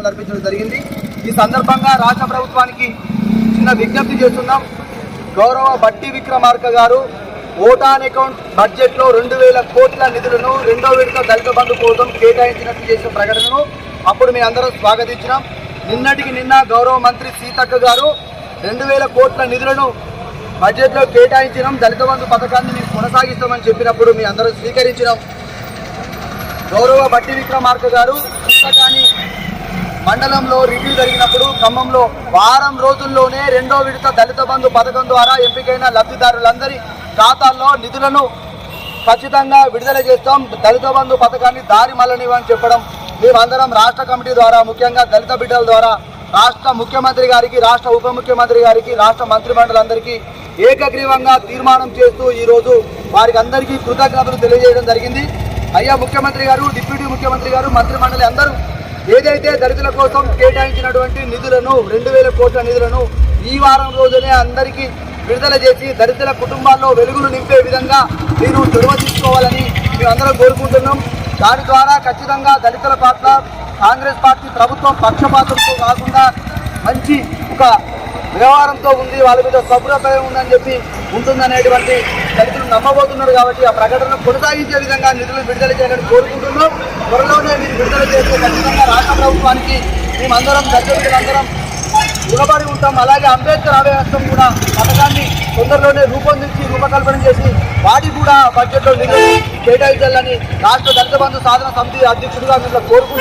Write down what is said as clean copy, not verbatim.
నివాళులు అర్పించడం జరిగింది। ఈ సందర్భంగా రాష్ట్ర ప్రభుత్వానికి చిన్న విజ్ఞప్తి చేస్తున్నాం। గౌరవ బట్టి విక్రమార్క గారు ఓటాన్ అకౌంట్ బడ్జెట్లో 2000 కోట్ల నిధులను రెండో విడత దళిత బంధు కోసం కేటాయించినట్లు చేసిన ప్రకటనను అప్పుడు మీ అందరం స్వాగతించినాం। నిన్నటికి నిన్న గౌరవ మంత్రి సీతక్క గారు 2000 కోట్ల నిధులను బడ్జెట్లో కేటాయించినాం, దళిత బంధు పథకాన్ని మేము కొనసాగిస్తామని చెప్పినప్పుడు మీ అందరం స్వీకరించినాం। గౌరవ బట్టి విక్రమార్క గారు పుస్తకాన్ని మండలంలో రివ్యూ జరిగినప్పుడు ఖమ్మంలో వారం రోజుల్లోనే రెండో విడత దళిత బంధు పథకం ద్వారా ఎంపికైన లబ్ధిదారులందరి ఖాతాల్లో నిధులను ఖచ్చితంగా విడుదల చేస్తాం, దళిత బంధు పథకాన్ని దారి మళ్ళనివ్వని చెప్పడం మేమందరం రాష్ట్ర కమిటీ ద్వారా ముఖ్యంగా దళిత బిడ్డల ద్వారా రాష్ట్ర ముఖ్యమంత్రి గారికి, రాష్ట్ర ఉప ముఖ్యమంత్రి గారికి, రాష్ట్ర మంత్రిమండలందరికీ ఏకగ్రీవంగా తీర్మానం చేస్తూ ఈరోజు వారికి అందరికీ కృతజ్ఞతలు తెలియజేయడం జరిగింది। అయ్యా ముఖ్యమంత్రి గారు, డిప్యూటీ ముఖ్యమంత్రి గారు, మంత్రిమండలి అందరూ ఏదైతే దళితుల కోసం కేటాయించినటువంటి నిధులను 2000 కోట్ల నిధులను ఈ వారం రోజునే అందరికీ విడుదల చేసి దళితుల కుటుంబాల్లో వెలుగులు నింపే విధంగా మీరు చొరవ తీసుకోవాలని మేమందరం కోరుకుంటున్నాం। దాని ద్వారా ఖచ్చితంగా దళితుల పట్ల కాంగ్రెస్ పార్టీ ప్రభుత్వం పక్షపాతంతో కాకుండా మంచి ఒక వ్యవహారంతో ఉంది, వాళ్ళ మీద సౌకర్యం ఉందని చెప్పి ఉంటుందనేటువంటి దళితులు నమ్మబోతున్నారు। కాబట్టి ఆ ప్రకటన కొనసాగించే విధంగా నిధులు విడుదల చేయాలని కోరుకుంటున్నాం। త్వరలోనే మీరు విడుదల చేస్తే ఖచ్చితంగా రాష్ట్ర ప్రభుత్వానికి మేమందరం దళితులందరం రుణపడి ఉంటాం। అలాగే అంబేద్కర్ ఆవేశం కూడా పథకాన్ని తొందరలోనే రూపకల్పన చేసి వాటి కూడా బడ్జెట్లో నిధులు కేటాయించాలని రాష్ట్ర దళిత బంధు సాధన సమితి అధ్యక్షుడిగా మిమ్మల్ని కోరుకుంటున్నాం।